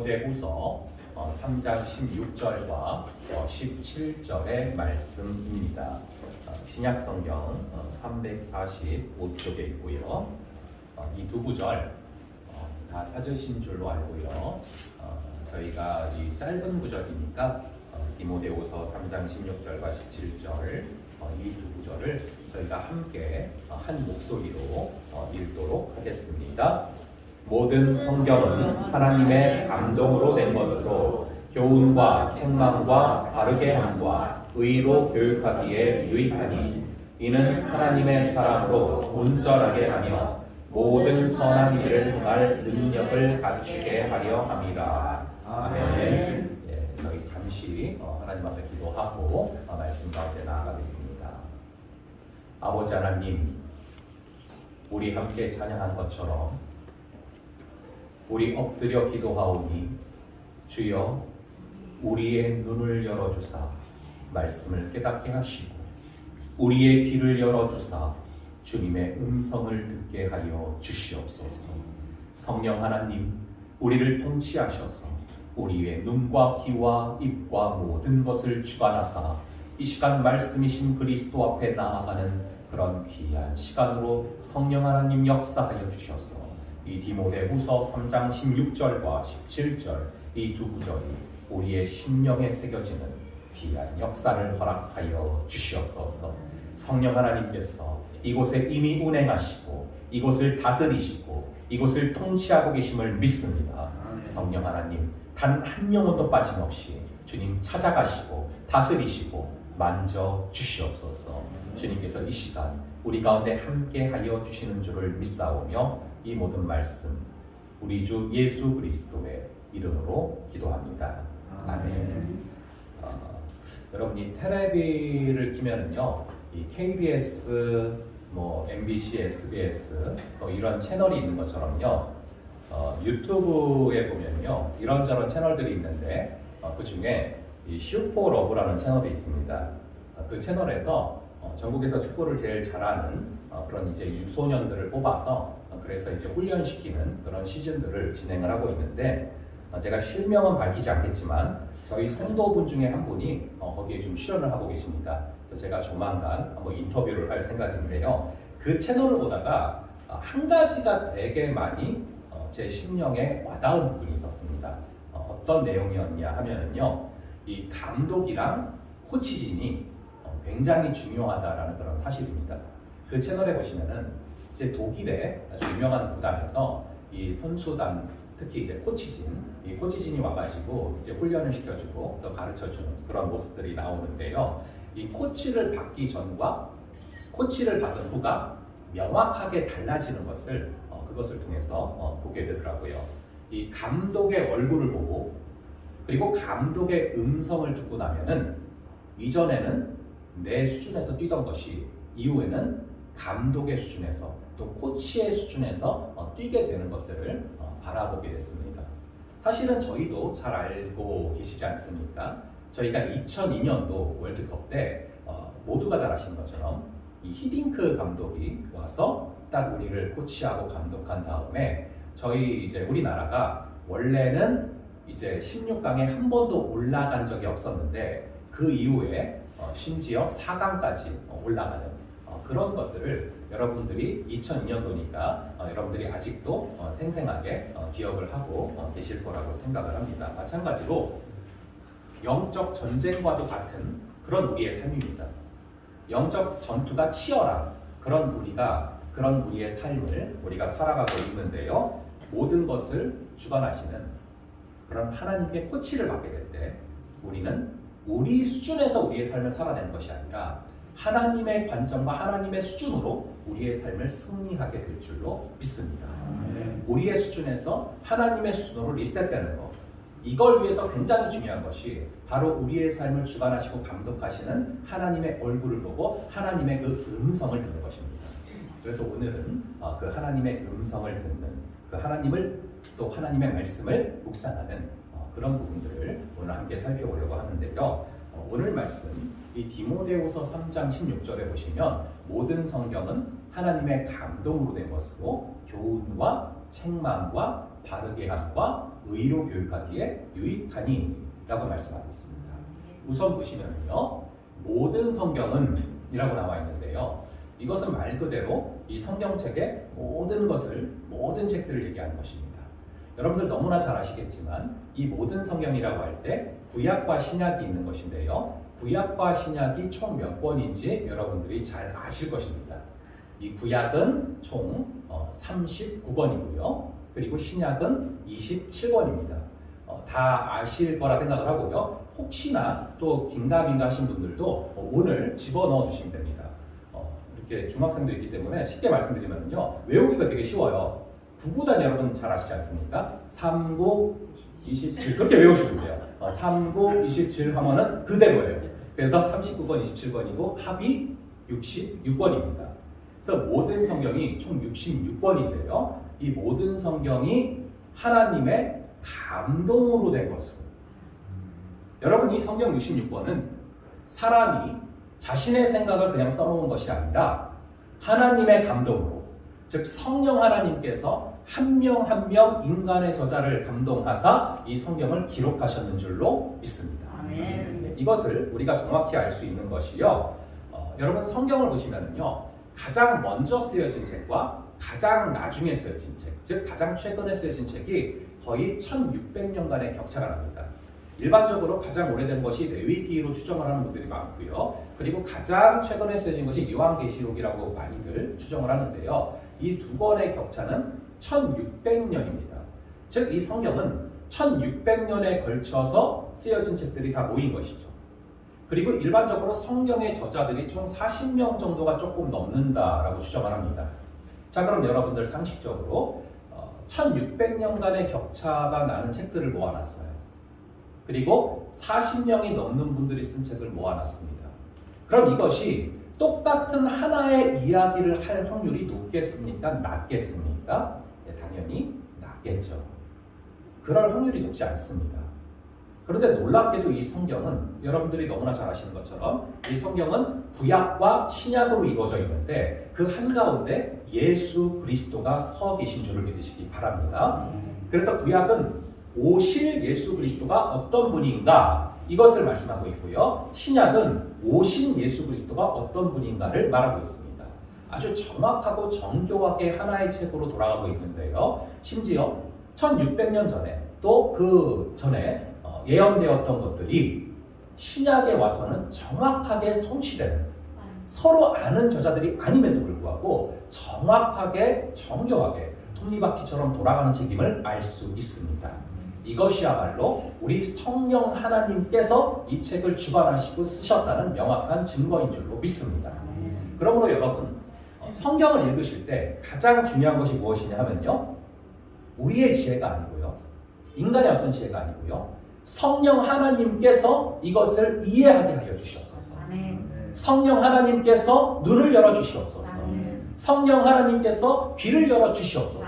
디모데후서 3장 16절과 17절의 말씀입니다. 신약성경 345쪽에 있고요. 이 두 구절 다 찾으신 줄로 알고요. 저희가 이 짧은 구절이니까 디모데후서 3장 16절과 17절 이 두 구절을 저희가 함께 한 목소리로 읽도록 하겠습니다. 모든 성경은 하나님의 감동으로 된 것으로 교훈과 책망과 바르게 함과 의로 교육하기에 유익하니 이는 하나님의 사랑으로 온전하게 하며 모든 선한 일을 행할 능력을 갖추게 하려 함이라. 아멘. 저희 잠시 하나님 앞에 기도하고 말씀 가운데 나아가겠습니다. 아버지 하나님, 우리 함께 찬양한 것처럼 우리 엎드려 기도하오니 주여 우리의 눈을 열어주사 말씀을 깨닫게 하시고 우리의 귀를 열어주사 주님의 음성을 듣게 하여 주시옵소서. 성령 하나님, 우리를 통치하셔서 우리의 눈과 귀와 입과 모든 것을 주관하사 이 시간 말씀이신 그리스도 앞에 나아가는 그런 귀한 시간으로 성령 하나님 역사하여 주셔서 이 디모데후서 3장 16절과 17절 이 두 구절이 우리의 심령에 새겨지는 귀한 역사를 허락하여 주시옵소서. 성령 하나님께서 이곳에 이미 운행하시고 이곳을 다스리시고 이곳을 통치하고 계심을 믿습니다. 성령 하나님, 단 한 영혼도 빠짐없이 주님 찾아가시고 다스리시고 만져 주시옵소서. 주님께서 이 시간 우리 가운데 함께하여 주시는 줄을 믿사오며 이 모든 말씀 우리 주 예수 그리스도의 이름으로 기도합니다. 아멘. 여러분, 이 텔레비를 키면은요, 이 KBS, MBC, SBS 이런 채널이 있는 것처럼요, 유튜브에 보면요 이런저런 채널들이 있는데 그 중에 이 슈퍼러브라는 채널이 있습니다. 그 채널에서 전국에서 축구를 제일 잘하는 그런 이제 유소년들을 뽑아서 그래서 이제 훈련시키는 그런 시즌들을 진행을 하고 있는데 제가 실명은 밝히지 않겠지만 저희 성도분 중에 한 분이 거기에 좀 출연을 하고 계십니다. 그래서 제가 조만간 한번 인터뷰를 할 생각인데요. 그 채널을 보다가 한 가지가 되게 많이 제 심령에 와닿은 부분이 있었습니다. 어떤 내용이었냐 하면은요, 이 감독이랑 코치진이 굉장히 중요하다라는 그런 사실입니다. 그 채널에 보시면은 이제 독일의 아주 유명한 구단에서 이 선수단, 특히 이제 이 코치진이 와가지고 이제 훈련을 시켜주고 또 가르쳐주는 그런 모습들이 나오는데요. 이 코치를 받기 전과 코치를 받은 후가 명확하게 달라지는 것을 그것을 통해서 보게 되더라고요. 이 감독의 얼굴을 보고 그리고 감독의 음성을 듣고 나면은 이전에는 내 수준에서 뛰던 것이 이후에는 감독의 수준에서 또 코치의 수준에서 뛰게 되는 것들을 바라보게 됐습니다. 사실은 저희도 잘 알고 계시지 않습니까? 저희가 2002년도 월드컵 때 모두가 잘 아시는 것처럼 이 히딩크 감독이 와서 딱 우리를 코치하고 감독한 다음에 저희 이제 우리나라가 원래는 이제 16강에 한 번도 올라간 적이 없었는데 그 이후에 심지어 4강까지 올라가는 그런 것들을 여러분들이 2002년도니까 여러분들이 아직도 생생하게 기억을 하고 계실 거라고 생각을 합니다. 마찬가지로 영적 전쟁과도 같은 그런 우리의 삶입니다. 영적 전투가 치열한 그런 우리의 삶을 우리가 살아가고 있는데요. 모든 것을 주관하시는 그런 하나님께 코치를 받게 될 때 우리는 우리 수준에서 우리의 삶을 살아내는 것이 아니라 하나님의 관점과 하나님의 수준으로 우리의 삶을 승리하게 될 줄로 믿습니다. 우리의 수준에서 하나님의 수준으로 리셋되는 것, 이걸 위해서 굉장히 중요한 것이 바로 우리의 삶을 주관하시고 감독하시는 하나님의 얼굴을 보고 하나님의 그 음성을 듣는 것입니다. 그래서 오늘은 그 하나님의 음성을 듣는 그 하나님을 또 하나님의 말씀을 묵상하는 그런 부분들을 오늘 함께 살펴보려고 하는데요. 오늘 말씀 이 디모데후서 3장 16절에 보시면 모든 성경은 하나님의 감동으로 된 것으로 교훈과 책망과 바르게 함과 의로 교육하기에 유익하니 라고 말씀하고 있습니다. 우선 보시면요, 모든 성경은 이라고 나와 있는데요, 이것은 말 그대로 이 성경책의 모든 것을, 모든 책들을 얘기하는 것입니다. 여러분들 너무나 잘 아시겠지만 이 모든 성경이라고 할 때 구약과 신약이 있는 것인데요, 구약과 신약이 총 몇 권인지 여러분들이 잘 아실 것입니다. 이 구약은 총 39권이고요. 그리고 신약은 27권입니다. 다 아실 거라 생각을 하고요. 혹시나 또 긴가민가 하신 분들도 오늘 집어넣어 주시면 됩니다. 이렇게 중학생도 있기 때문에 쉽게 말씀드리면요, 외우기가 되게 쉬워요. 구구단 여러분 잘 아시지 않습니까? 3, 9, 27 그렇게 외우시면 돼요. 3, 9, 27 하면은 그대로예요. 그래서 39권, 27권이고 합이 66권입니다. 그래서 모든 성경이 총 66권인데요. 이 모든 성경이 하나님의 감동으로 된 것으로. 여러분, 이 성경 66권은 사람이 자신의 생각을 그냥 써놓은 것이 아니라 하나님의 감동으로, 즉 성령 하나님께서 한 명 한 명 인간의 저자를 감동하사 이 성경을 기록하셨는 줄로 믿습니다. 아멘. 이것을 우리가 정확히 알 수 있는 것이요, 여러분 성경을 보시면요, 가장 먼저 쓰여진 책과 가장 나중에 쓰여진 책, 즉 가장 최근에 쓰여진 책이 거의 1600년간의 격차가 납니다. 일반적으로 가장 오래된 것이 레위기로 추정을 하는 분들이 많고요. 그리고 가장 최근에 쓰여진 것이 요한계시록이라고 많이들 추정을 하는데요. 이 두 권의 격차는 1600년입니다. 즉 이 성경은 1600년에 걸쳐서 쓰여진 책들이 다 모인 것이죠. 그리고 일반적으로 성경의 저자들이 총 40명 정도가 조금 넘는다라고 추정을 합니다. 자, 그럼 여러분들 상식적으로 1600년간의 격차가 나는 책들을 모아놨어요. 그리고 40명이 넘는 분들이 쓴 책을 모아놨습니다. 그럼 이것이 똑같은 하나의 이야기를 할 확률이 높겠습니까? 낮겠습니까? 네, 당연히 낮겠죠. 그럴 확률이 높지 않습니다. 그런데 놀랍게도 이 성경은 여러분들이 너무나 잘 아시는 것처럼 이 성경은 구약과 신약으로 이루어져 있는데 그 한가운데 예수 그리스도가 서 계신 줄을 믿으시기 바랍니다. 그래서 구약은 오실 예수 그리스도가 어떤 분인가 이것을 말씀하고 있고요. 신약은 오신 예수 그리스도가 어떤 분인가를 말하고 있습니다. 아주 정확하고 정교하게 하나의 책으로 돌아가고 있는데요. 심지어 1600년 전에 또 그 전에 예언되었던 것들이 신약에 와서는 정확하게 성취되는, 서로 아는 저자들이 아님에도 불구하고 정확하게 정교하게 톱니바퀴처럼 돌아가는 책임을 알 수 있습니다. 이것이야말로 우리 성령 하나님께서 이 책을 주관하시고 쓰셨다는 명확한 증거인 줄로 믿습니다. 그러므로 여러분, 성경을 읽으실 때 가장 중요한 것이 무엇이냐 하면요, 우리의 지혜가 아니고요, 인간의 어떤 지혜가 아니고요, 성령 하나님께서 이것을 이해하게 하여 주시옵소서. 성령 하나님께서 눈을 열어 주시옵소서. 성령 하나님께서 귀를 열어 주시옵소서.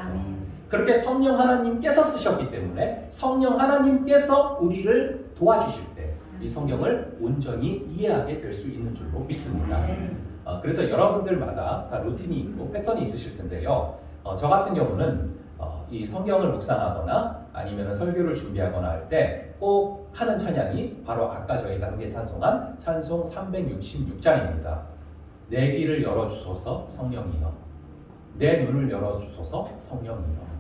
그렇게 성령 하나님께서 쓰셨기 때문에 성령 하나님께서 우리를 도와주실 때 이 성경을 온전히 이해하게 될 수 있는 줄로 믿습니다. 그래서 여러분들마다 다 루틴이 있고 패턴이 있으실 텐데요. 저 같은 경우는 이 성경을 묵상하거나 아니면 설교를 준비하거나 할 때 꼭 하는 찬양이 바로 아까 저희가 함께 찬송한 찬송 366장입니다. 내 귀를 열어주소서 성령이여, 내 눈을 열어주소서 성령이여.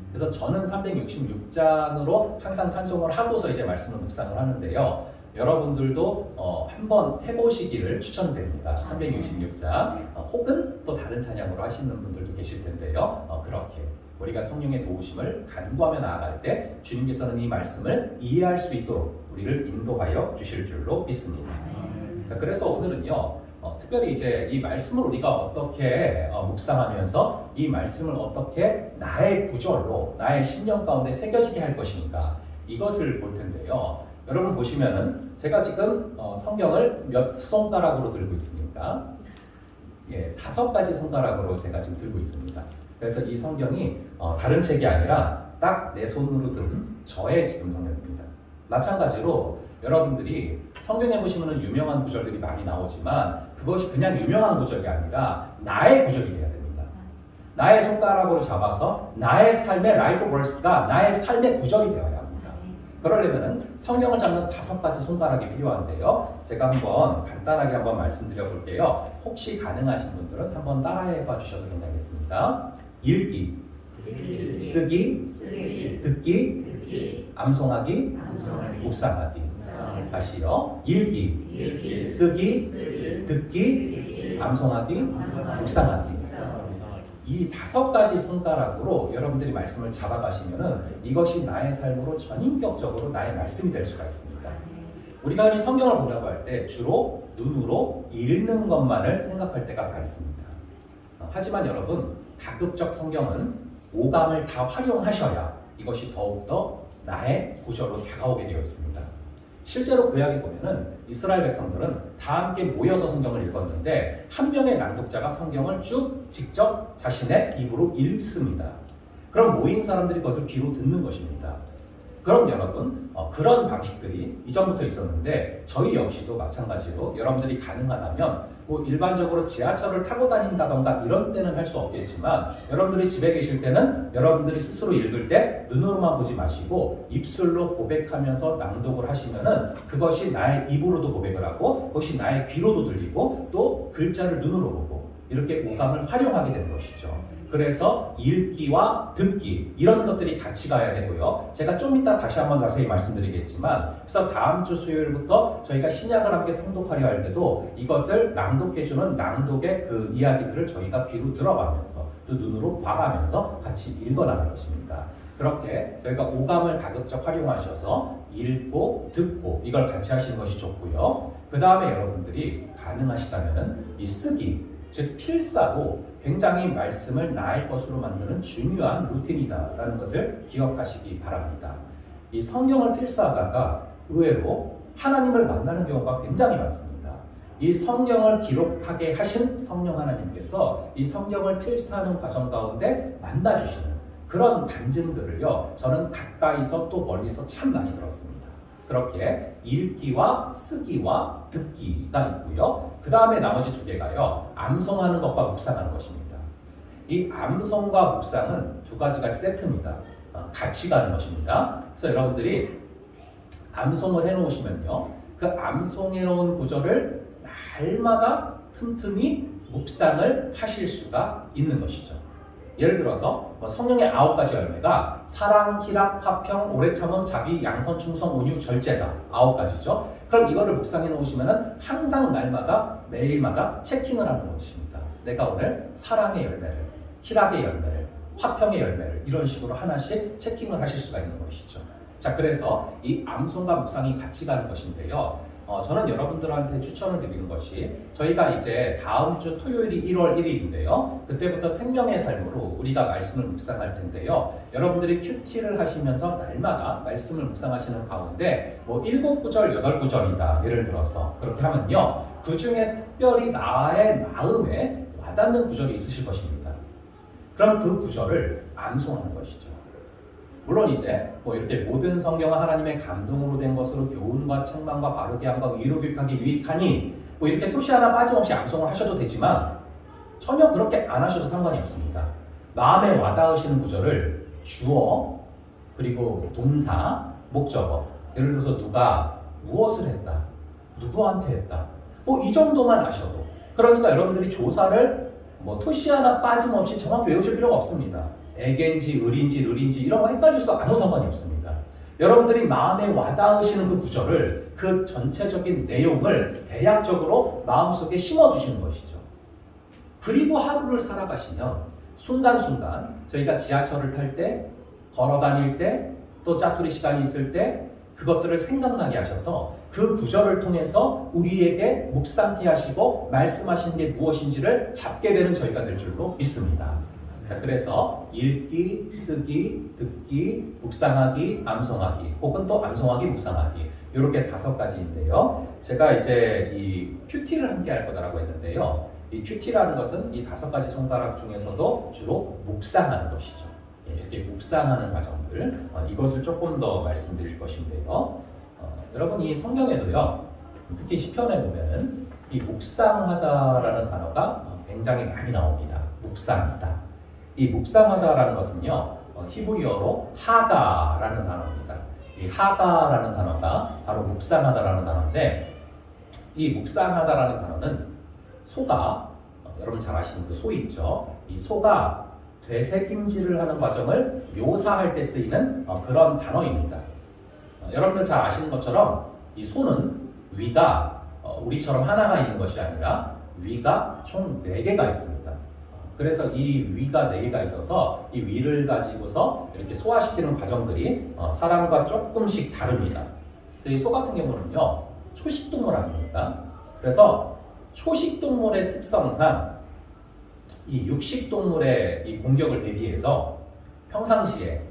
그래서 저는 366장으로 항상 찬송을 하고서 이제 말씀을 묵상을 하는데요. 여러분들도 한번 해보시기를 추천드립니다. 366장 혹은 또 다른 찬양으로 하시는 분들도 계실 텐데요. 그렇게 우리가 성령의 도우심을 간구하며 나아갈 때 주님께서는 이 말씀을 이해할 수 있도록 우리를 인도하여 주실 줄로 믿습니다. 자, 그래서 오늘은요, 특별히 이제 이 말씀을 우리가 어떻게 묵상하면서 이 말씀을 어떻게 나의 구절로 나의 심령 가운데 새겨지게 할 것인가, 이것을 볼 텐데요. 여러분 보시면은 제가 지금 성경을 몇 손가락으로 들고 있습니까? 예, 5가지 손가락으로 제가 지금 들고 있습니다. 그래서 이 성경이 다른 책이 아니라 딱 내 손으로 든 저의 지금 성경입니다. 마찬가지로 여러분들이 성경에 보시면 유명한 구절들이 많이 나오지만 그것이 그냥 유명한 구절이 아니라 나의 구절이 돼야 됩니다. 나의 손가락으로 잡아서 나의 삶의 라이프 버스가 나의 삶의 구절이 되어야 합니다. 그러려면 성경을 잡는 5가지 손가락이 필요한데요. 제가 한번 간단하게 한번 말씀드려 볼게요. 혹시 가능하신 분들은 한번 따라해 봐 주셔도 괜찮겠습니다. 읽기, 쓰기, 듣기, 암송하기, 묵상하기. 다시요. 읽기, 쓰기, 듣기, 암송하기, 묵상하기. 이 5가지 손가락으로 여러분들이 말씀을 잡아가시면은 이것이 나의 삶으로 전인격적으로 나의 말씀이 될 수가 있습니다. 우리가 이 성경을 보려고 할 때 주로 눈으로 읽는 것만을 생각할 때가 많습니다. 하지만 여러분, 가급적 성경은 오감을 다 활용하셔야 이것이 더욱더 나의 구절로 다가오게 되어 있습니다. 실제로 구약에 보면은 이스라엘 백성들은 다 함께 모여서 성경을 읽었는데 한 명의 낭독자가 성경을 쭉 직접 자신의 입으로 읽습니다. 그럼 모인 사람들이 그것을 귀로 듣는 것입니다. 그럼 여러분, 그런 방식들이 이전부터 있었는데 저희 역시도 마찬가지로 여러분들이 가능하다면 뭐 일반적으로 지하철을 타고 다닌다던가 이런 때는 할 수 없겠지만 여러분들이 집에 계실 때는 여러분들이 스스로 읽을 때 눈으로만 보지 마시고 입술로 고백하면서 낭독을 하시면은 그것이 나의 입으로도 고백을 하고 그것이 나의 귀로도 들리고 또 글자를 눈으로 보고 이렇게 오감을 활용하게 되는 것이죠. 그래서 읽기와 듣기 이런 것들이 같이 가야 되고요. 제가 좀 이따 다시 한번 자세히 말씀드리겠지만 그래서 다음 주 수요일부터 저희가 신약을 함께 통독하려 할 때도 이것을 낭독해주는 낭독의 그 이야기들을 저희가 귀로 들어가면서 또 눈으로 봐가면서 같이 읽어나가는 것입니다. 그렇게 저희가 오감을 가급적 활용하셔서 읽고 듣고 이걸 같이 하시는 것이 좋고요. 그 다음에 여러분들이 가능하시다면 이 쓰기 즉 필사도 굉장히 말씀을 나의 것으로 만드는 중요한 루틴이다라는 것을 기억하시기 바랍니다. 이 성경을 필사하다가 의외로 하나님을 만나는 경우가 굉장히 많습니다. 이 성경을 기록하게 하신 성령 하나님께서 이 성경을 필사하는 과정 가운데 만나주시는 그런 간증들을요, 저는 가까이서 또 멀리서 참 많이 들었습니다. 그렇게 읽기와 쓰기와 듣기가 있고요. 그 다음에 나머지 2개가요. 암송하는 것과 묵상하는 것입니다. 이 암송과 묵상은 2가지가 세트입니다. 같이 가는 것입니다. 그래서 여러분들이 암송을 해놓으시면요. 그 암송해 놓은 구절을 날마다 틈틈이 묵상을 하실 수가 있는 것이죠. 예를 들어서 성령의 9가지 열매가 사랑, 희락, 화평, 오래 참음, 자비, 양선, 충성, 온유, 절제다. 9가지죠. 그럼 이거를 묵상해 놓으시면은 항상 날마다 매일마다 체킹을 하는 것입니다. 내가 오늘 사랑의 열매를, 희락의 열매를, 화평의 열매를 이런 식으로 하나씩 체킹을 하실 수가 있는 것이죠. 자, 그래서 이 암송과 묵상이 같이 가는 것인데요. 저는 여러분들한테 추천을 드리는 것이 저희가 이제 다음 주 토요일이 1월 1일인데요. 그때부터 생명의 삶으로 우리가 말씀을 묵상할 텐데요. 여러분들이 큐티를 하시면서 날마다 말씀을 묵상하시는 가운데 뭐 7구절, 8구절이다. 예를 들어서 그렇게 하면요. 그 중에 특별히 나의 마음에 와닿는 구절이 있으실 것입니다. 그럼 그 구절을 암송하는 것이죠. 물론 이제 뭐 이렇게 모든 성경은 하나님의 감동으로 된 것으로 교훈과 책망과 바르게 함과 위로 교육하기 유익하니 뭐 이렇게 토시 하나 빠짐없이 암송을 하셔도 되지만 전혀 그렇게 안 하셔도 상관이 없습니다. 마음에 와닿으시는 구절을 주어 그리고 동사, 목적어 예를 들어서 누가 무엇을 했다, 누구한테 했다 뭐 이 정도만 아셔도 그러니까 여러분들이 조사를 뭐 토시 하나 빠짐없이 정확히 외우실 필요가 없습니다. 애겐지, 을인지, 르인지 이런 거 헷갈릴 아무 상관이 없습니다. 여러분들이 마음에 와닿으시는 그 구절을 그 전체적인 내용을 대략적으로 마음속에 심어두시는 것이죠. 그리고 하루를 살아가시면 순간순간 저희가 지하철을 탈 때, 걸어 다닐 때, 또 짜투리 시간이 있을 때 그것들을 생각나게 하셔서 그 구절을 통해서 우리에게 묵상케 하시고 말씀하신 게 무엇인지를 잡게 되는 저희가 될 줄로 믿습니다. 자, 그래서 읽기, 쓰기, 듣기, 묵상하기, 암송하기 혹은 또 암송하기, 묵상하기 이렇게 5가지인데요. 제가 이제 이 큐티를 함께 할 거다라고 했는데요. 이 큐티라는 것은 이 5가지 손가락 중에서도 주로 묵상하는 것이죠. 이렇게 묵상하는 과정들 이것을 조금 더 말씀드릴 것인데요. 여러분 이 성경에도요. 특히 시편에 보면 이 묵상하다라는 단어가 굉장히 많이 나옵니다. 묵상하다. 이 묵상하다라는 것은요, 히브리어로 하가라는 단어입니다. 이 하가라는 단어가 바로 묵상하다라는 단어인데, 이 묵상하다라는 단어는 소가, 여러분 잘 아시는 그 소 있죠? 이 소가 되새김질을 하는 과정을 묘사할 때 쓰이는 그런 단어입니다. 여러분들 잘 아시는 것처럼 이 소는 위가 우리처럼 하나가 있는 것이 아니라 위가 총 4개가 있습니다. 그래서 이 위가 4개가 있어서 이 위를 가지고서 이렇게 소화시키는 과정들이 사람과 조금씩 다릅니다. 그래서 이 소 같은 경우는요, 초식동물 아닙니까? 그래서 초식동물의 특성상 이 육식동물의 이 공격을 대비해서 평상시에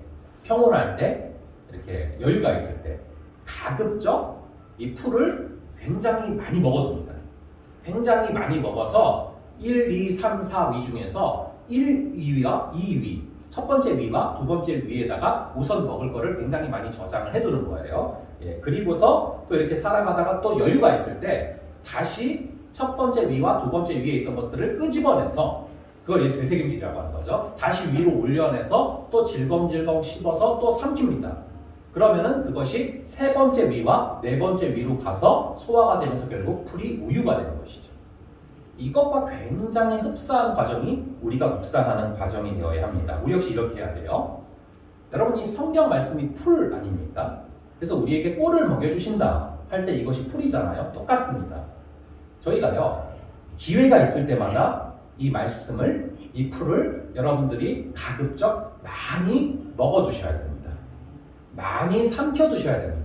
평온할 때 이렇게 여유가 있을 때 가급적 이 풀을 굉장히 많이 먹어둡니다. 굉장히 많이 먹어서 1, 2, 3, 4 위 중에서 1, 2위와 2위, 첫 번째 위와 두 번째 위에다가 우선 먹을 거를 굉장히 많이 저장을 해두는 거예요. 예, 그리고서 또 이렇게 살아가다가 또 여유가 있을 때 다시 첫 번째 위와 두 번째 위에 있던 것들을 끄집어내서 그걸 이제 되새김질이라고 하는 거죠. 다시 위로 올려내서 또 질겅질겅 씹어서 또 삼킵니다. 그러면은 그것이 세 번째 위와 네 번째 위로 가서 소화가 되면서 결국 풀이 우유가 되는 것이죠. 이것과 굉장히 흡사한 과정이 우리가 묵상하는 과정이 되어야 합니다. 우리 역시 이렇게 해야 돼요. 여러분, 이 성경 말씀이 풀 아닙니까? 그래서 우리에게 꼴을 먹여주신다 할 때 이것이 풀이잖아요. 똑같습니다. 저희가요, 기회가 있을 때마다 이 말씀을, 이 풀을 여러분들이 가급적 많이 먹어두셔야 됩니다. 많이 삼켜두셔야 됩니다.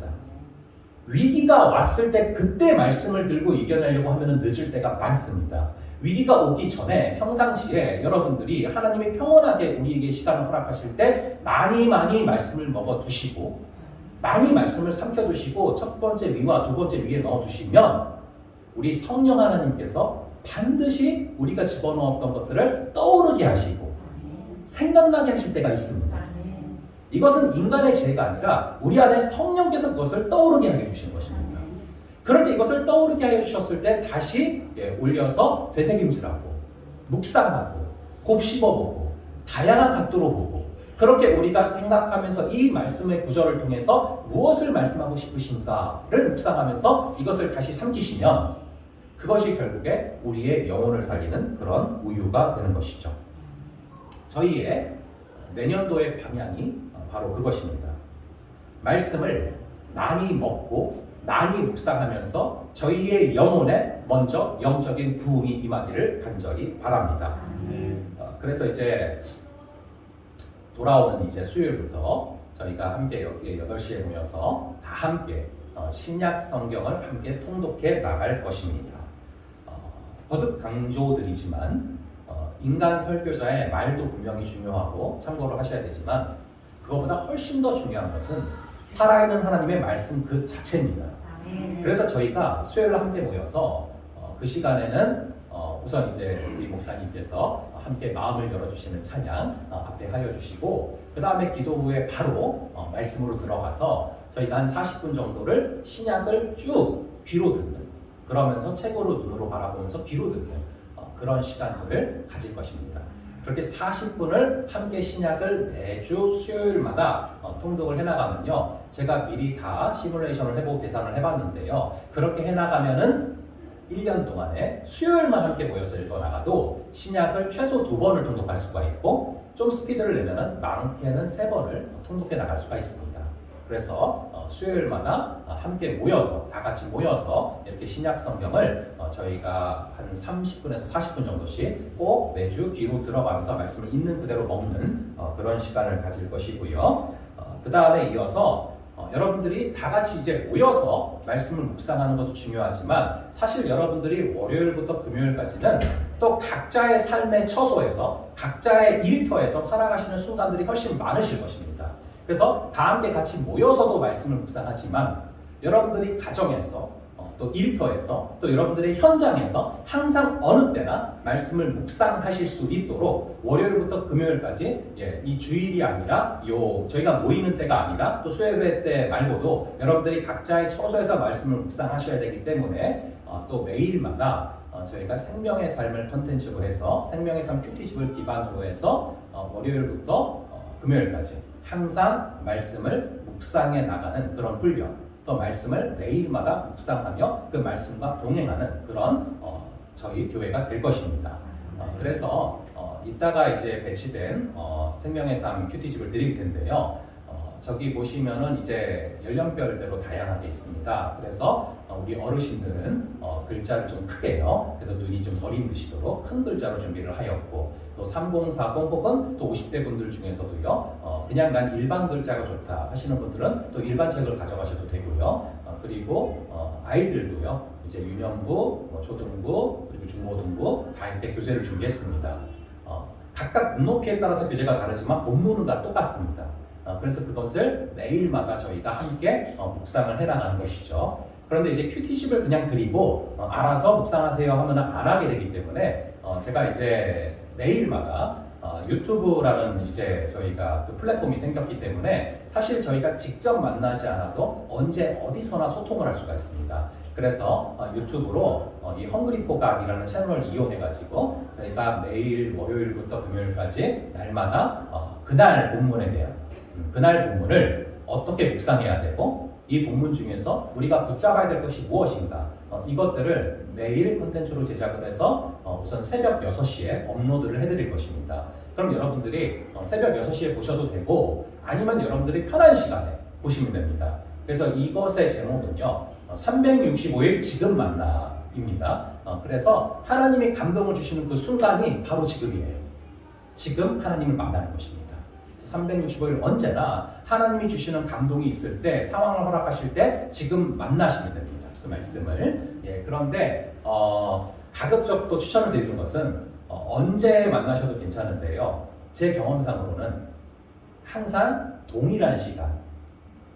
위기가 왔을 때 그때 말씀을 들고 이겨내려고 하면 늦을 때가 많습니다. 위기가 오기 전에 평상시에 여러분들이 하나님이 평온하게 우리에게 시간을 허락하실 때 많이 말씀을 먹어두시고 많이 말씀을 삼켜두시고 첫 번째 위와 두 번째 위에 넣어두시면 우리 성령 하나님께서 반드시 우리가 집어넣었던 것들을 떠오르게 하시고 생각나게 하실 때가 있습니다. 이것은 인간의 죄가 아니라 우리 안에 성령께서 그것을 떠오르게 하게 해주신 것입니다. 그럴 때 이것을 떠오르게 하게 해주셨을 때 다시 올려서 되새김질하고 묵상하고 곱씹어보고 다양한 각도로 보고 그렇게 우리가 생각하면서 이 말씀의 구절을 통해서 무엇을 말씀하고 싶으신가를 묵상하면서 이것을 다시 삼키시면 그것이 결국에 우리의 영혼을 살리는 그런 우유가 되는 것이죠. 저희의 내년도의 방향이 바로 그것입니다. 말씀을 많이 먹고 많이 묵상하면서 저희의 영혼에 먼저 영적인 부흥이 임하기를 간절히 바랍니다. 그래서 이제 돌아오는 이제 수요일부터 저희가 함께 여기 8시에 모여서 다 함께 신약 성경을 함께 통독해 나갈 것입니다. 거듭 강조드리지만 인간 설교자의 말도 분명히 중요하고 참고를 하셔야 되지만 그것보다 훨씬 더 중요한 것은 살아있는 하나님의 말씀 그 자체입니다. 그래서 저희가 수요일날 함께 모여서 그 시간에는 우선 이제 우리 목사님께서 함께 마음을 열어주시는 찬양 앞에 하여 주시고 그 다음에 기도 후에 바로 말씀으로 들어가서 저희가 한 40분 정도를 신약을 쭉 귀로 듣는 그러면서 책으로 눈으로 바라보면서 귀로 듣는 그런 시간들을 가질 것입니다. 그렇게 40분을 함께 신약을 매주 수요일마다 통독을 해나가면요. 제가 미리 다 시뮬레이션을 해보고 계산을 해봤는데요. 그렇게 해나가면은 1년 동안에 수요일만 함께 모여서 읽어나가도 신약을 최소 2번을 통독할 수가 있고 좀 스피드를 내면은 많게는 3번을 통독해 나갈 수가 있습니다. 그래서 수요일마다 함께 모여서 다 같이 모여서 이렇게 신약 성경을 저희가 한 30분에서 40분 정도씩 꼭 매주 귀로 들어가면서 말씀을 있는 그대로 먹는 그런 시간을 가질 것이고요. 그 다음에 이어서 여러분들이 다 같이 이제 모여서 말씀을 묵상하는 것도 중요하지만 사실 여러분들이 월요일부터 금요일까지는 또 각자의 삶의 처소에서 각자의 일터에서 살아가시는 순간들이 훨씬 많으실 것입니다. 그래서 다 함께 같이 모여서도 말씀을 묵상하지만 여러분들이 가정에서 또 일터에서 또 여러분들의 현장에서 항상 어느 때나 말씀을 묵상하실 수 있도록 월요일부터 금요일까지 이 주일이 아니라 저희가 모이는 때가 아니라 또 수요예배 때 말고도 여러분들이 각자의 처소에서 말씀을 묵상하셔야 되기 때문에 또 매일마다 저희가 생명의 삶을 컨텐츠로 해서 생명의 삶 큐티집을 기반으로 해서 월요일부터 금요일까지 항상 말씀을 묵상해 나가는 그런 훈련, 또 말씀을 매일마다 묵상하며 그 말씀과 동행하는 그런 저희 교회가 될 것입니다. 그래서 이따가 이제 배치된 생명의 삶 큐티집을 드릴 텐데요. 저기 보시면은 이제 연령별대로 다양하게 있습니다. 그래서 우리 어르신들은 글자를 좀 크게요. 그래서 눈이 좀 덜 힘드시도록 큰 글자로 준비를 하였고, 또 3040 혹은 또 50대 분들 중에서도요. 그냥 난 일반 글자가 좋다 하시는 분들은 또 일반 책을 가져가셔도 되고요. 그리고 아이들도요. 이제 유년부, 초등부, 그리고 중고등부 다 이렇게 교재를 준비했습니다. 각각 눈높이에 따라서 교재가 다르지만 본문은 다 똑같습니다. 그래서 그것을 매일마다 저희가 함께 묵상을 해나가는 것이죠. 그런데 이제 큐티집을 그냥 드리고 알아서 묵상하세요 하면 안 하게 되기 때문에 제가 이제 매일마다 유튜브라는 이제 저희가 그 플랫폼이 생겼기 때문에 사실 저희가 직접 만나지 않아도 언제 어디서나 소통을 할 수가 있습니다. 그래서 유튜브로 이 헝그리포각이라는 채널을 이용해가지고 저희가 매일 월요일부터 금요일까지 날마다 그날 본문에 대한 그날 본문을 어떻게 묵상해야 되고 이 본문 중에서 우리가 붙잡아야 될 것이 무엇인가 이것들을 매일 콘텐츠로 제작을 해서 우선 새벽 6시에 업로드를 해드릴 것입니다. 그럼 여러분들이 새벽 6시에 보셔도 되고 아니면 여러분들이 편한 시간에 보시면 됩니다. 그래서 이것의 제목은요 365일 지금 만나입니다. 그래서 하나님이 감동을 주시는 그 순간이 바로 지금이에요. 지금 하나님을 만나는 것입니다. 365일 언제나 하나님이 주시는 감동이 있을 때, 상황을 허락하실 때 지금 만나시면 됩니다. 그 말씀을. 그런데 가급적 또 추천을 드리는 것은 언제 만나셔도 괜찮은데요. 제 경험상으로는 항상 동일한 시간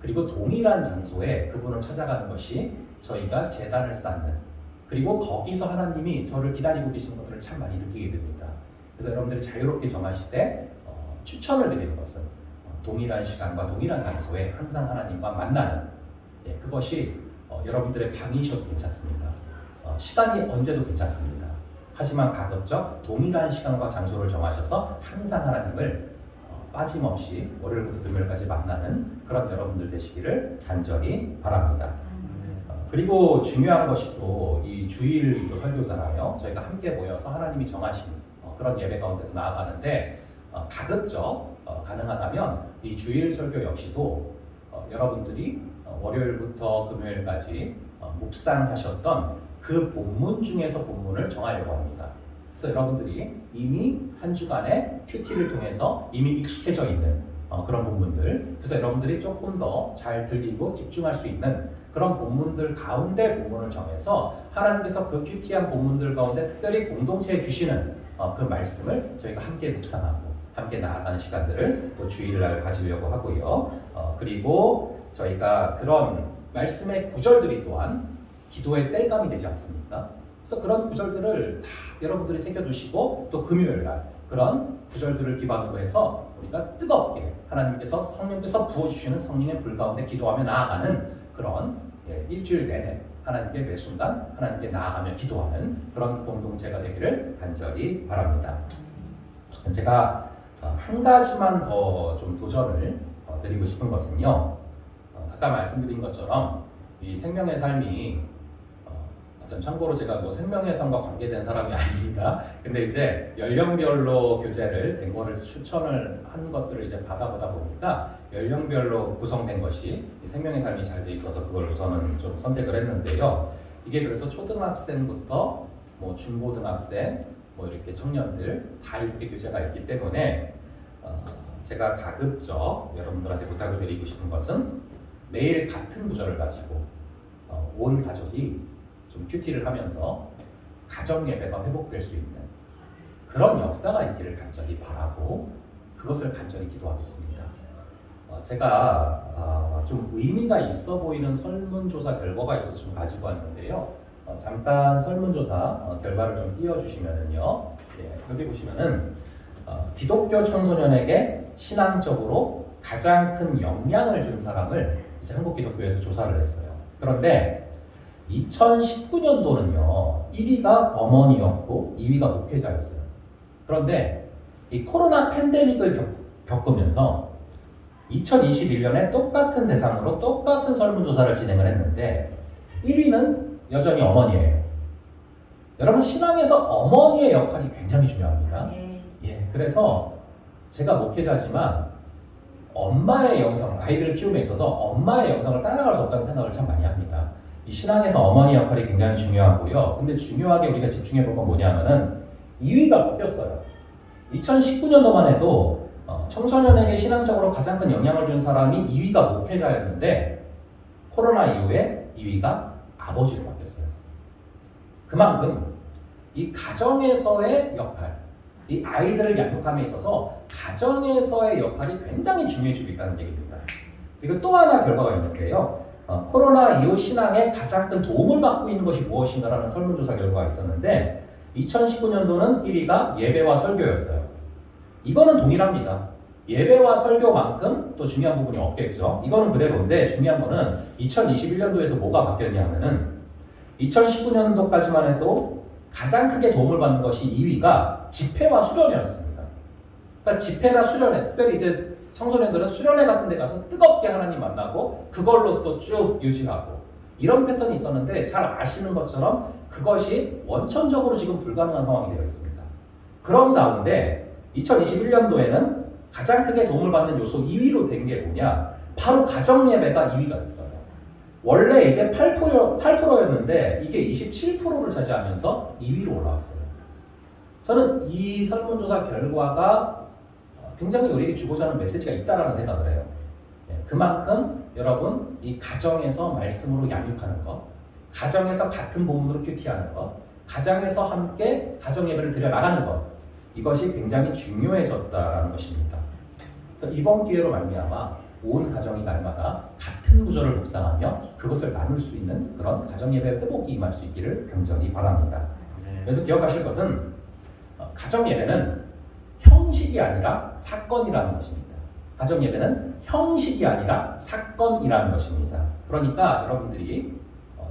그리고 동일한 장소에 그분을 찾아가는 것이 저희가 제단을 쌓는, 그리고 거기서 하나님이 저를 기다리고 계신 것들을 참 많이 느끼게 됩니다. 그래서 여러분들이 자유롭게 정하시되 추천을 드리는 것은 동일한 시간과 동일한 장소에 항상 하나님과 만나는 그것이 여러분들의 방이셔도 괜찮습니다. 시간이 언제도 괜찮습니다. 하지만 가급적 동일한 시간과 장소를 정하셔서 항상 하나님을 빠짐없이 월요일부터 금요일까지 만나는 그런 여러분들 되시기를 간절히 바랍니다. 그리고 중요한 것이 또 이 주일도 설교잖아요. 저희가 함께 모여서 하나님이 정하신 그런 예배 가운데도 나아가는데 가급적 가능하다면 이 주일 설교 역시도 여러분들이 월요일부터 금요일까지 묵상하셨던 그 본문 중에서 본문을 정하려고 합니다. 그래서 여러분들이 이미 한 주간의 큐티를 통해서 이미 익숙해져 있는 그런 본문들, 그래서 여러분들이 조금 더 잘 들리고 집중할 수 있는 그런 본문들 가운데 본문을 정해서 하나님께서 그 큐티한 본문들 가운데 특별히 공동체에 주시는 그 말씀을 저희가 함께 묵상하고 함께 나아가는 시간들을 또 주일날 가지려고 하고요. 그리고 저희가 그런 말씀의 구절들이 또한 기도의 땔감이 되지 않습니까? 그래서 그런 구절들을 다 여러분들이 새겨두시고 또 금요일날 그런 구절들을 기반으로 해서 우리가 뜨겁게 하나님께서 성령께서 부어주시는 성령의 불 가운데 기도하며 나아가는 그런 일주일 내내 하나님께 매 순간 하나님께 나아가며 기도하는 그런 공동체가 되기를 간절히 바랍니다. 제가 한 가지만 더 좀 도전을 드리고 싶은 것은요. 아까 말씀드린 것처럼 이 생명의 삶이 참고로 제가 뭐 생명의 삶과 관계된 사람이 아닙니다. 근데 이제 연령별로 교재를 된 거를 추천을 한 것들을 이제 받아보다 보니까 연령별로 구성된 것이 생명의 삶이 잘 돼 있어서 그걸 우선은 좀 선택을 했는데요. 이게 그래서 초등학생부터 뭐 중고등학생, 뭐 이렇게 청년들 다 이렇게 교재가 있기 때문에 제가 가급적 여러분들한테 부탁을 드리고 싶은 것은 매일 같은 구절을 가지고 온 가족이 좀 큐티를 하면서 가정 예배가 회복될 수 있는 그런 역사가 있기를 간절히 바라고 그것을 간절히 기도하겠습니다. 제가 좀 의미가 있어 보이는 설문조사 결과가 있어서 좀 가지고 왔는데요. 잠깐 설문조사 결과를 좀 띄워주시면은요. 여기 보시면은 기독교 청소년에게 신앙적으로 가장 큰 영향을 준 사람을 이제 한국기독교에서 조사를 했어요. 그런데 2019년도는요, 1위가 어머니였고 2위가 목회자였어요. 그런데 이 코로나 팬데믹을 겪으면서 2021년에 똑같은 대상으로 똑같은 설문조사를 진행을 했는데 1위는 여전히 어머니예요. 여러분, 신앙에서 어머니의 역할이 굉장히 중요합니다. 예, 그래서 제가 목회자지만 엄마의 영성, 아이들을 키움에 있어서 엄마의 영성을 따라갈 수 없다는 생각을 참 많이 합니다. 이 신앙에서 어머니 역할이 굉장히 중요하고요. 근데 중요하게 우리가 집중해 볼 건 뭐냐면은 2위가 바뀌었어요. 2019년도만 해도 청소년에게 신앙적으로 가장 큰 영향을 준 사람이 2위가 목회자였는데 코로나 이후에 2위가 아버지로 바뀌었어요. 그만큼 이 가정에서의 역할, 이 아이들을 양육함에 있어서 가정에서의 역할이 굉장히 중요해지고 있다는 얘기입니다. 그리고 또 하나 결과가 있는데요. 코로나 이후 신앙에 가장 큰 도움을 받고 있는 것이 무엇인가라는 설문조사 결과가 있었는데 2019년도는 1위가 예배와 설교였어요. 이거는 동일합니다. 예배와 설교만큼 또 중요한 부분이 없겠죠. 이거는 그대로인데 중요한 거는 2021년도에서 뭐가 바뀌었냐면은 2019년도까지만 해도 가장 크게 도움을 받는 것이 2위가 집회와 수련회였습니다. 그러니까 집회나 수련회, 특별히 이제 청소년들은 수련회 같은 데 가서 뜨겁게 하나님 만나고 그걸로 또 쭉 유지하고 이런 패턴이 있었는데 잘 아시는 것처럼 그것이 원천적으로 지금 불가능한 상황이 되어 있습니다. 그런 가운데 2021년도에는 가장 크게 도움을 받는 요소 2위로 된 게 뭐냐? 바로 가정예배가 2위가 됐어요. 원래 이제 8%였는데 이게 27%를 차지하면서 2위로 올라왔어요. 저는 이 설문조사 결과가 굉장히 우리에게 주고자 하는 메시지가 있다라는 생각을 해요. 그만큼 여러분 이 가정에서 말씀으로 양육하는 것, 가정에서 같은 본문으로 큐티하는 것, 가정에서 함께 가정 예배를 드려 나가는 것, 이것이 굉장히 중요해졌다라는 것입니다. 그래서 이번 기회로 말미암아 온 가정이 날마다 같은 구절을 묵상하며 그것을 나눌 수 있는 그런 가정 예배 회복이 임할 수 있기를 간절히 바랍니다. 그래서 기억하실 것은 가정 예배는 형식이 아니라 사건이라는 것입니다. 가정 예배는 형식이 아니라 사건이라는 것입니다. 그러니까 여러분들이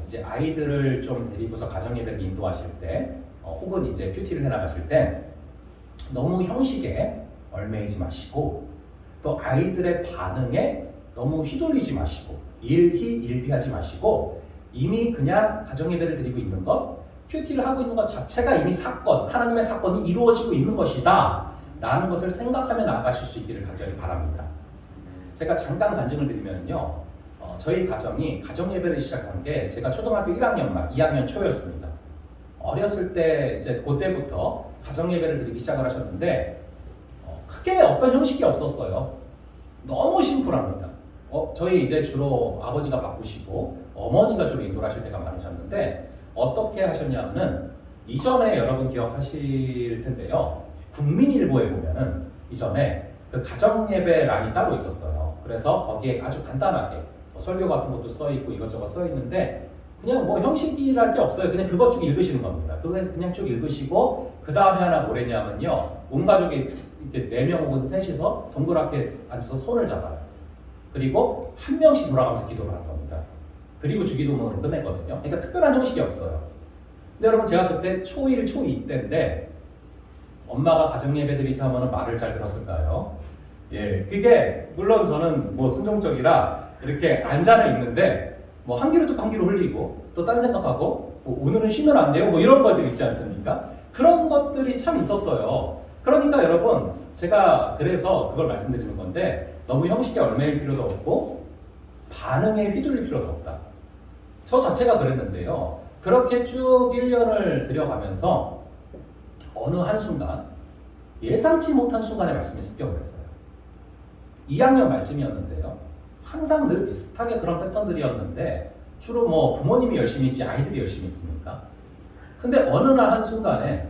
이제 아이들을 좀 데리고서 가정 예배를 인도하실 때 혹은 이제 큐티를 해나가실 때 너무 형식에 얽매이지 마시고 또 아이들의 반응에 너무 휘둘리지 마시고 일희일비하지 마시고 이미 그냥 가정 예배를 드리고 있는 것, 큐티를 하고 있는 것 자체가 이미 사건, 하나님의 사건이 이루어지고 있는 것이다 라는 것을 생각하며 나아가실 수 있기를 간절히 바랍니다. 제가 잠깐 간증을 드리면요, 저희 가정이 가정 예배를 시작한 게 제가 초등학교 1학년 말, 2학년 초였습니다. 어렸을 때 이제 그때부터 가정 예배를 드리기 시작을 하셨는데 크게 어떤 형식이 없었어요. 너무 심플합니다. 저희 이제 주로 아버지가 바쁘시고 어머니가 주로 인도를 하실 때가 많으셨는데 어떻게 하셨냐면은 이전에 여러분 기억하실 텐데요. 국민일보에 보면은 이전에 그 가정 예배 란이 따로 있었어요. 그래서 거기에 아주 간단하게 설교 같은 것도 써 있고 이것저것 써 있는데 그냥 뭐 형식이랄 게 없어요. 그냥 그것 쭉 읽으시는 겁니다. 그냥 쭉 읽으시고 그 다음에 하나 뭐랬냐면요. 온 가족이 이렇게 4명 혹은 셋이서 동그랗게 앉아서 손을 잡아요. 그리고 한 명씩 돌아가면서 기도를 한 겁니다. 그리고 주기도문으로 끝냈거든요. 그러니까 특별한 형식이 없어요. 근데 여러분 제가 그때 초1, 초2 때인데 엄마가 가정예배 드리자 하면 말을 잘 들었을까요? 예, 그게 물론 저는 뭐 순종적이라 이렇게 앉아는 있는데 뭐 한 귀로 듣고 한 귀로 흘리고 또 딴 생각하고 뭐 오늘은 쉬면 안 돼요 뭐 이런 것들 있지 않습니까? 그런 것들이 참 있었어요. 그러니까 여러분 제가 그래서 그걸 말씀드리는 건데 너무 형식에 얽매일 필요도 없고 반응에 휘둘릴 필요도 없다. 저 자체가 그랬는데요. 그렇게 쭉 1년을 들여가면서 어느 한순간 예상치 못한 순간에 말씀이 습격을 했어요. 2학년 말쯤이었는데요. 항상 늘 비슷하게 그런 패턴들이었는데 주로 뭐 부모님이 열심히 있지 아이들이 열심히 있으니까. 근데 어느 날 한순간에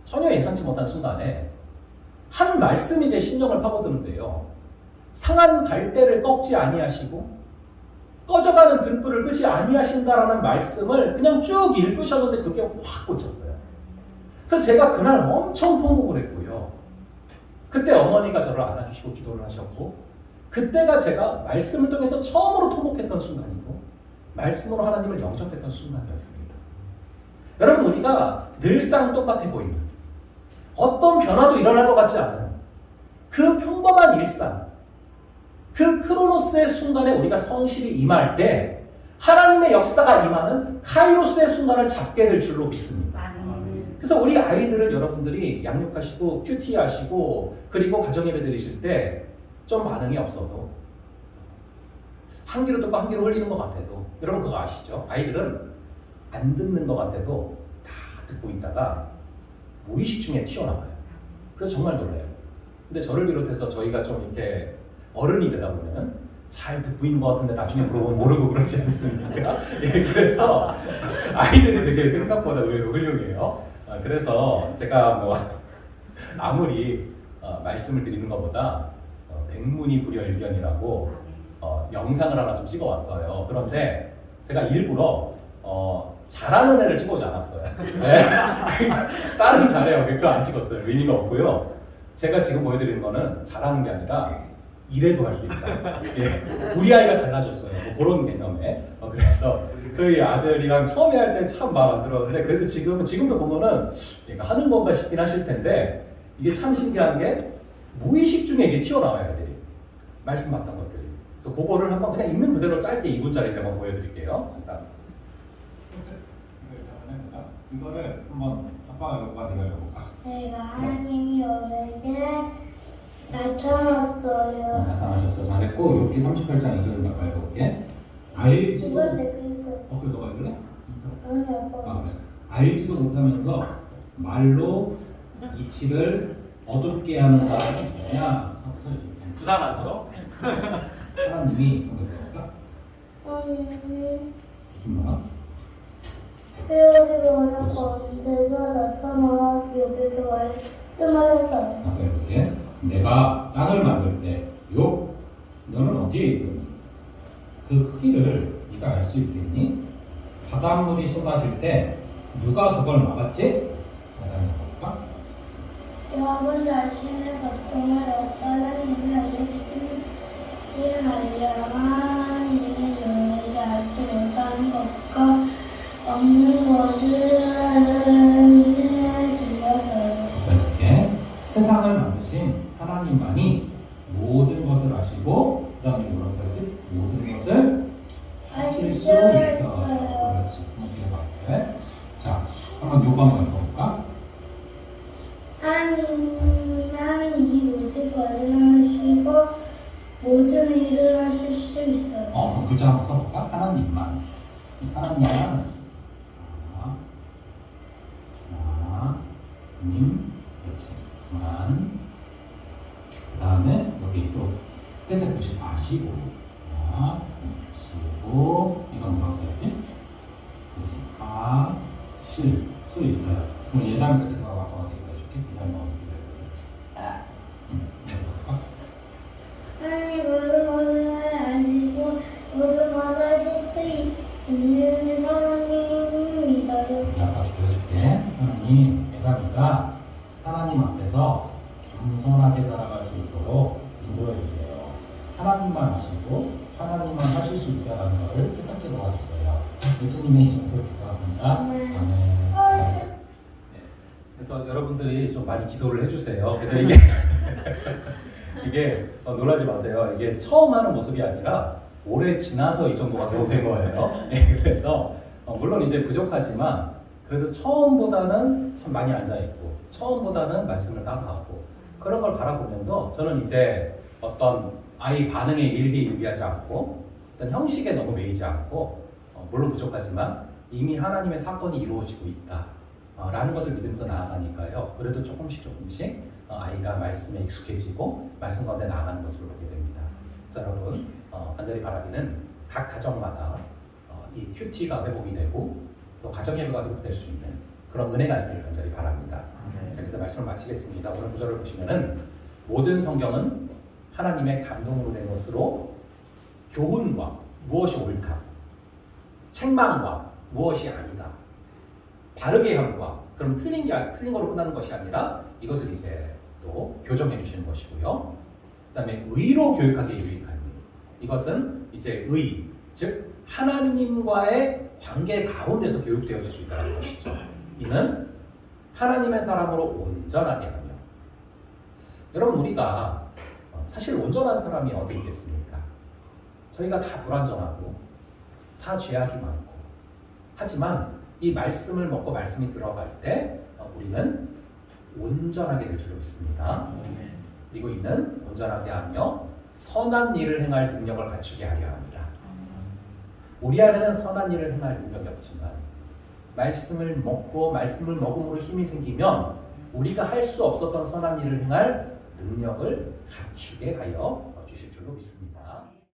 전혀 예상치 못한 순간에 한 말씀이 제 심령을 파고드는데요. 상한 갈대를 꺾지 아니하시고 꺼져가는 등불을 끄지 아니하신다라는 말씀을 그냥 쭉 읽으셨는데 그게 확 꽂혔어요. 그래서 제가 그날 엄청 통곡을 했고요. 그때 어머니가 저를 안아주시고 기도를 하셨고 그때가 제가 말씀을 통해서 처음으로 통곡했던 순간이고 말씀으로 하나님을 영접했던 순간이었습니다. 여러분, 우리가 늘상 똑같아 보이는 어떤 변화도 일어날 것 같지 않은 그 평범한 일상, 그 크로노스의 순간에 우리가 성실히 임할 때 하나님의 역사가 임하는 카이로스의 순간을 잡게 될 줄로 믿습니다. 그래서 우리 아이들을 여러분들이 양육하시고 큐티하시고 그리고 가정예배 드리실 때 좀 반응이 없어도 한 귀로 듣고 한 귀로 흘리는 것 같아도, 여러분 그거 아시죠? 아이들은 안 듣는 것 같아도 다 듣고 있다가 무의식 중에 튀어나와요. 그래서 정말 놀라요. 근데 저를 비롯해서 저희가 좀 이렇게 어른이 되다 보면 잘 듣고 있는 것 같은데 나중에 물어보면 모르고 그러지 않습니까? 예, 그래서 아이들이 되게 생각보다 의외로 훌륭해요. 그래서 제가 뭐 아무리 말씀을 드리는 것보다 백문이 불여일견이라고 영상을 하나 좀 찍어왔어요. 그런데 제가 일부러 잘하는 애를 찍어오지 않았어요. 네. 다른 잘해요. 그거 안 찍었어요. 의미가 없고요. 제가 지금 보여드리는 거는 잘하는 게 아니라 이래도 할 수 있다. 예. 우리 아이가 달라졌어요. 뭐 그런 개념에. 그래서 저희 아들이랑 처음에 할 때 참 말 안 들었는데, 그래도 지금도 보면은 얘가 하는 건가 싶긴 하실 텐데, 이게 참 신기한 게 무의식 중에 이게 튀어나와요, 애들이. 말씀 맞던 것들이. 그래서 그거를 한번 그냥 있는 그대로 짧게 2분짜리 한번 보여드릴게요. 잠깐. 이거를 한번 아빠가 해볼까? 내가 해볼까? 내가 하나님이 우리에게 나타났어요. 나타나셨어. 잘했고 여기 38장 2절을 나 읽어볼게. 알지도 이거 내가 읽어. 그래 너가 읽을래? 아니 아빠. 그래. 알지도 못하면서 말로 이치를 어둡게 하는 사람이 누구냐? 부산하죠? 하나님이 해볼까? 하나님이 무슨 말? 회오리가 어려운 가운데서 나타나 여백에 말씀하셨어요. 아까 이렇게 내가 땅을 만들 때 요 너는 어디에 있었니? 그 크기를 네가 알 수 있겠니? 바닷물이 쏟아질 때 누가 그걸 막았지? 볼까? 여러분 자신의 고통을 하나님이 알려주시는 하나님의 영역이 알지 못하는 것과 없는 것을 주셨어요. 이렇게 세상을 만드신 하나님만이 모든 것을 아시고 그 다음에 뭐라고 했지? 모든 것을 하실 수 있어요. 그렇지. 이렇게. 자, 한번 요거 한번 읽어볼까? 하나님만 이 모든 것을 하시고 모든 일을 하실 수 있어요. 그럼 글자 한번 써볼까? 하나님만. 하나님만. 님, 그렇지. 만. 그 다음에 여기 또 회색 글씨 아시고. 아시고. 이건 뭐라고 써야지? 그렇지. 아실 수 있어요. 그럼 예담 같은 거 아빠가 얘기해줄게. 예담이 어떻게 해볼까? 하나님이 모든 것을 아시고 모든 것을 하실 수 있는 하나님이다요. 아까 보여줄게. 하나님, 예담이가 하나님 앞에서 겸손하게 살아갈 수 있도록 인도해 주세요. 하나님만 아시고 하나님만 하실 수 있다는 것을 깨닫게 도와주세요. 예수님의 이름으로 기도합니다. 아멘. 그래서 여러분들이 좀 많이 기도를 해주세요. 그래서 이게 이게 놀라지 마세요. 이게 처음 하는 모습이 아니라 오래 지나서 이 정도가 된 거예요. 그래서 물론 이제 부족하지만 그래도 처음보다는 참 많이 앉아 있고 처음보다는 말씀을 따라하고 그런 걸 바라보면서 저는 이제 어떤 아이 반응에 일비일비하지 않고 어떤 형식에 너무 매이지 않고 물론 부족하지만 이미 하나님의 사건이 이루어지고 있다. 라는 것을 믿으면서 나아가니까요. 그래도 조금씩 아이가 말씀에 익숙해지고 말씀 가운데 나아가는 것을 보게 됩니다. 그래서 여러분 간절히 바라기는 각 가정마다 이 큐티가 회복이 되고 또 가정예배가 회복될 수 있는 그런 은혜가 있기를 간절히 바랍니다. 그래서 말씀을 마치겠습니다. 오늘 구절을 보시면은 모든 성경은 하나님의 감동으로 된 것으로 교훈과 무엇이 옳다, 책망과 무엇이 아니다, 바르게 함과 그럼 틀린 거로 끝나는 것이 아니라 이것을 이제 또 교정해 주시는 것이고요. 그 다음에 의로 교육하기에 유익한 일. 이것은 이제 의, 즉 하나님과의 관계 가운데서 교육되어질 수 있다는 것이죠. 이는 하나님의 사람으로 온전하게 하며. 여러분, 우리가 사실 온전한 사람이 어디 있겠습니까? 저희가 다 불완전하고 다 죄악이 많고, 하지만 이 말씀을 먹고 말씀이 들어갈 때 우리는 온전하게 될 줄로 믿습니다. 그리고 이는 온전하게 하며 선한 일을 행할 능력을 갖추게 하려 합니다. 우리 안에는 선한 일을 행할 능력이 없지만 말씀을 먹고 말씀을 먹음으로 힘이 생기면 우리가 할 수 없었던 선한 일을 행할 능력을 갖추게 하여 주실 줄로 믿습니다.